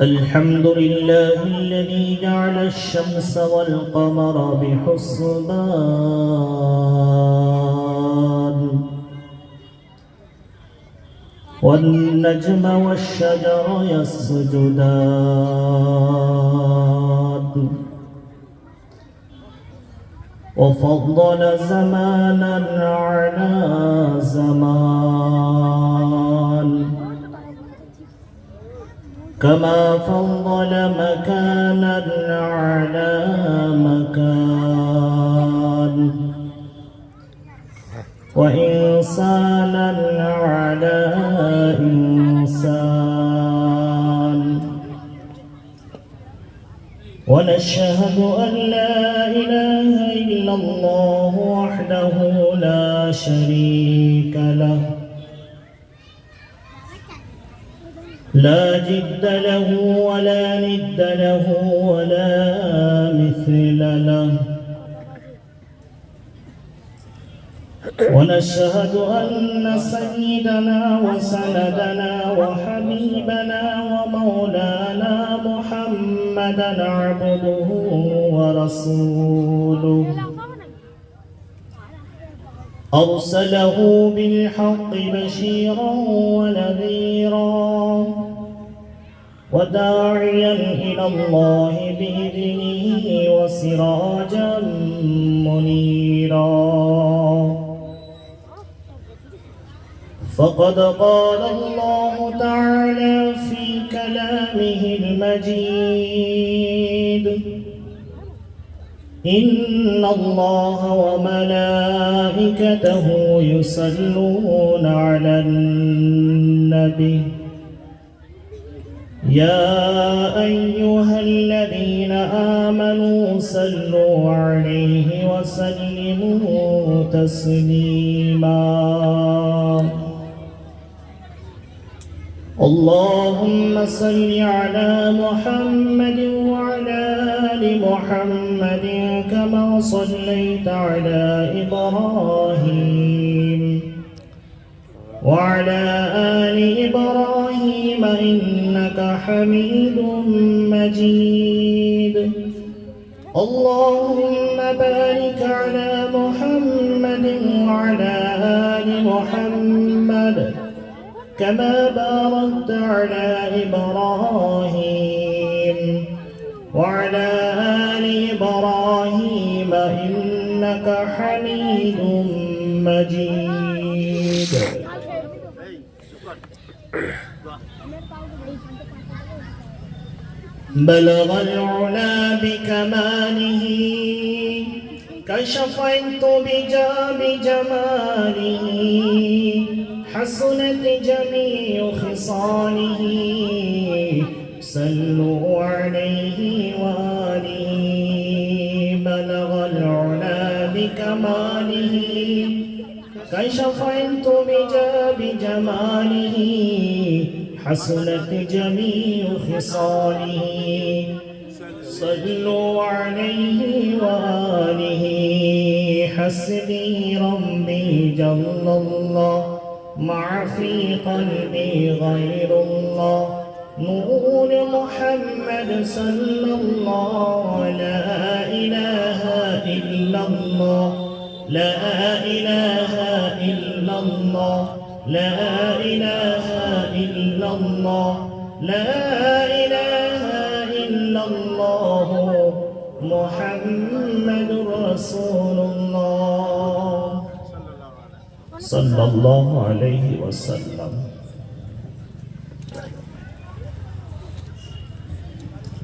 الحمد لله الذي جعل الشمس والقمر بحسبان والنجم والشجر يسجدان وفضل زمانا على زمان كما فضل مكانا على مكان وإنسانا على إنسان ونشهد أن لا إله إلا الله وحده لا شريك له لا جد له ولا ند له ولا مثل له ونشهد أن سيدنا وسندنا وحبيبنا ومولانا محمدا عبده ورسوله أرسله بالحق بشيرا ونذيرا وداعيا إلى الله بإذنه وسراجا منيرا فقد قال الله تعالى في كلامه المجيد إن الله وملائكته يصلون على النبي يا أيها الذين آمنوا صلوا عليه وسلموا تسليما اللهم صل على محمد وعلى آل محمد كما صليت على إبراهيم وعلى آل إبراهيم إنك حميد مجيد اللهم بارك على محمد وعلى آل محمد كما باركت على إبراهيم وعلى آل إبراهيم إنك حميد مجيد بلغ العلا بكماله كشف بجماله حسنت جميع خصاله صلوا عليه وآله بلغ العلا بكماله كشف بجماله حسنت جميع خصاله صلوا عليه وآله حسبي ربي جل الله مع في قلبي غير الله نور محمد صلى الله لا إله إلا الله لا إله إلا الله لا إله إلا الله لا إله إلا الله محمد رسول الله صلى الله عليه وسلم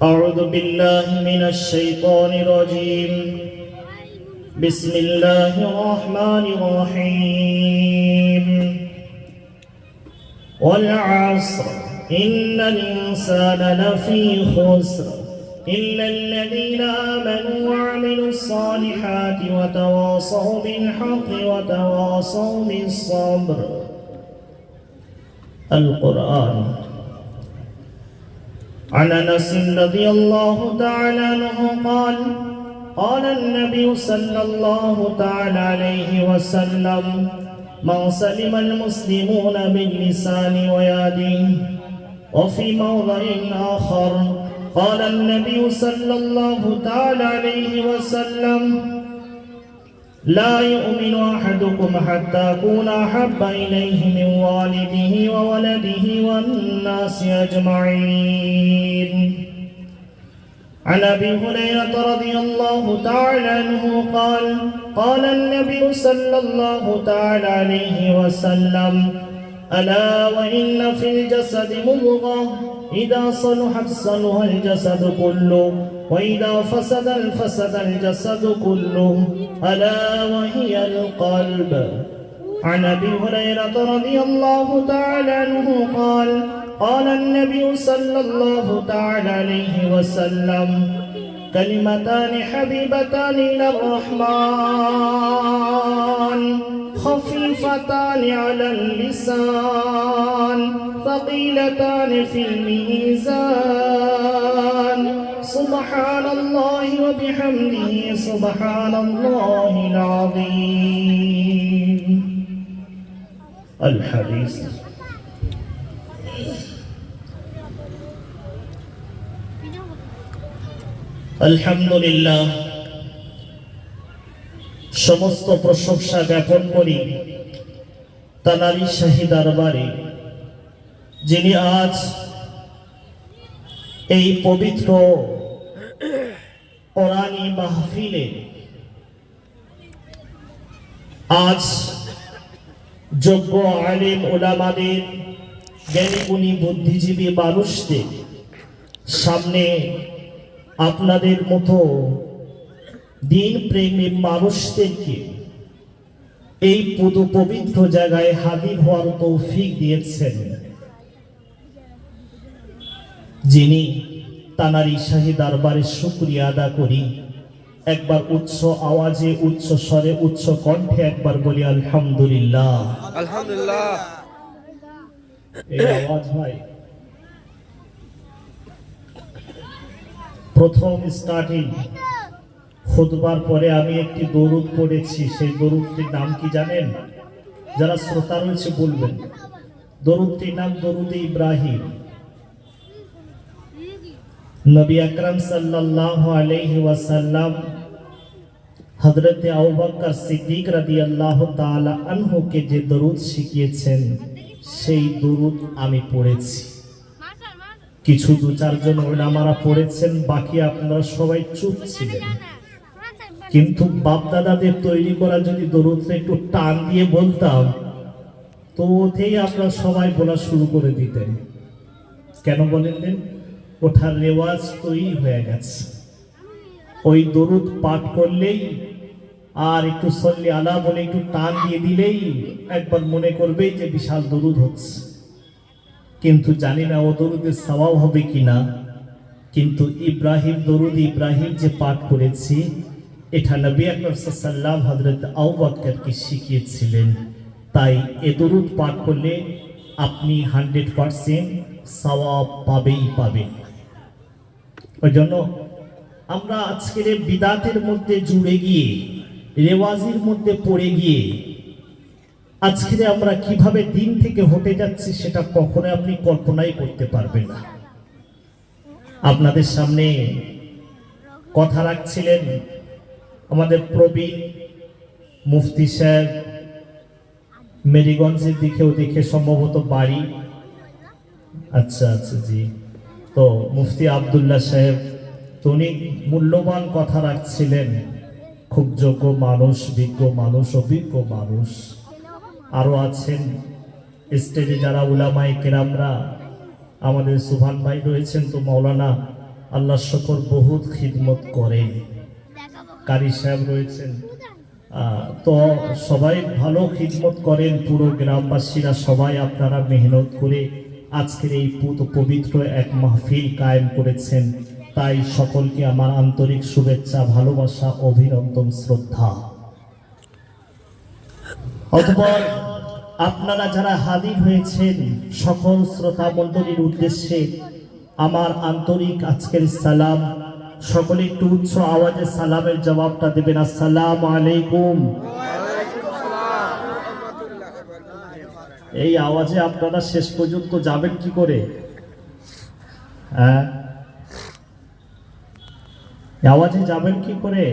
أعوذ بالله من الشيطان الرجيم بسم الله الرحمن الرحيم والعصر إن الإنسان لفي خسر إلا الذين آمنوا وعملوا الصالحات وتواصوا بالحق وتواصوا بالصبر القرآن عن أنس رضي الله تعالى عنه قال قال النبي صلى الله تعالى عليه وسلم من سلم المسلمون باللسان ويده. وفي موضع آخر قال النبي صلى الله تعالى عليه وسلم: لا يؤمن أحدكم حتى أكون أحب إليه من والده وولده والناس أجمعين. عن أبي هريرة رضي الله تعالى عنه قال: قال النبي صلى الله تعالى عليه وسلم: ألا وإن في الجسد مضغة إذا صلحت صلح الجسد كله وإذا فسد الجسد كله ألا وهي القلب. عن أبي هريرة رضي الله تعالى عنه قال: قال النبي صلى الله تعالى عليه وسلم: كلمتان حبيبتان إلى الرحمن خفيفتان على اللسان ثقيلتان في الميزان سبحان الله وبحمده سبحان الله العظيم. الحديث. আলহামদুলিল্লাহ, সমস্ত প্রশংসা জ্ঞাপন করি তানারই শাহী দরবারে, যিনি আজ এই পবিত্র কোরআনী মাহফিলে আজ যোগ্য আলেম ওলামাদের, জ্ঞানী গুণী বুদ্ধিজীবী মানুষদের সামনে আপনাদের মতো দিন প্রেমী মানুষদেরকে এই পুদু পবিত্র জায়গায় হাজির হওয়ার তৌফিক দিয়েছেন, যিনি তানারই শাহী দরবারে শুকরিয়া আদা করি। একবার উচ্চ আওয়াজে, উচ্চ স্বরে, উচ্চ কণ্ঠে একবার বলি আলহামদুলিল্লাহ। আলহামদুলিল্লাহ। এই আওয়াজ হয় প্রথম স্টার্টিং খুতবার পরে আমি একটি দরুদ পড়েছি। সেই দরুদটির নাম কি জানেন? যারা শ্রোতা রয়েছে বলবেন। দরুদটির নাম দরুদে ইব্রাহিম। নবী আকরাম সাল্লাল্লাহু আলাইহি ওয়াসাল্লাম হযরতে আবু বকর সিদ্দিক রাদিয়াল্লাহু তাআলা আনহুকে যে দরুদ শিখিয়েছেন, সেই দরুদ আমি পড়েছি। কিছু দু চারজন ওলামারা পড়েছেন, বাকি আপনারা সবাই চুপ ছিলেন। কিন্তু বাপদাদাদের তৈরি করা যদি দরুদটা একটু টান দিয়ে বলতাম, তো ওতেই আপনারা সবাই বলা শুরু করে দিতেন। কেন বলেন দেন? ওঠার রেওয়াজ তৈরি হয়ে গেছে। ওই দরুদ পাঠ করলেই আর একটু সল্লি আলা বলে একটু টান দিয়ে দিলেই একবার মনে করবেই যে বিশাল দরুদ হচ্ছে। কিন্তু জানি না ও দরুদের সওয়াব হবে কিনা। কিন্তু ইব্রাহিম, দরুদ ইব্রাহিম যে পাঠ করেছি, এটা নবী আকরাম সাল্লাল্লাহু আলাইহি ওয়াসাল্লাম হযরত আবু বকরকে শিখিয়েছিলেন। তাই এ দরুদ পাঠ করলে আপনি 100% সওয়াব পাবেই পাবেন। ওই জন্য আমরা আজকের বিদাতের মধ্যে জুড়ে গিয়ে, রেওয়াজির মধ্যে পড়ে গিয়ে আজকে আমরা কিভাবে দিন থেকে হটে যাচ্ছি সেটা কখনো আপনি কল্পনাই করতে পারবেন না। আপনাদের সামনে কথা রাখছিলেন আমাদের প্রবীণ মুফতি সাহেব, মেরিগঞ্জের দিকেও দেখে সম্ভবত বাড়ি। আচ্ছা আচ্ছা, জি। তো মুফতি আব্দুল্লাহ সাহেব, তো উনি মূল্যবান কথা রাখছিলেন। খুব যোগ্য মানুষ, বিজ্ঞ মানুষ, অভিজ্ঞ মানুষ। আরো আছেন স্টেজে যারা উলামায়ে কেরামরা, আমাদের সুবহান ভাই রয়েছেন, তো মাওলানা আল্লাহ শুকর বহুত খিদমত করেন। কারি সাহেব রয়েছেন, তো সবাই ভালো খিদমত করেন। পুরো গ্রামবাসীরা সবাই আপনারা মেহনত করে আজকের এই পবিত্র এক মাহফিল কায়েম করেছেন। তাই সকলকে আমার আন্তরিক শুভেচ্ছা, ভালোবাসা, অভিনন্দন, শ্রদ্ধা। অতঃপর আপনারা যারা হাজির হয়েছেন, সকল শ্রোতা মণ্ডলীর উদ্দেশ্যে আমার আন্তরিক আজকের সালাম। সকলে একটু উচ্চ আওয়াজে সালামের জবাবটা দেবেন। আসসালামু আলাইকুম। এই আওয়াজে আপনারা শেষ পর্যন্ত যাবেন কি করে? হ্যাঁ, এই আওয়াজে যাবেন কি করে?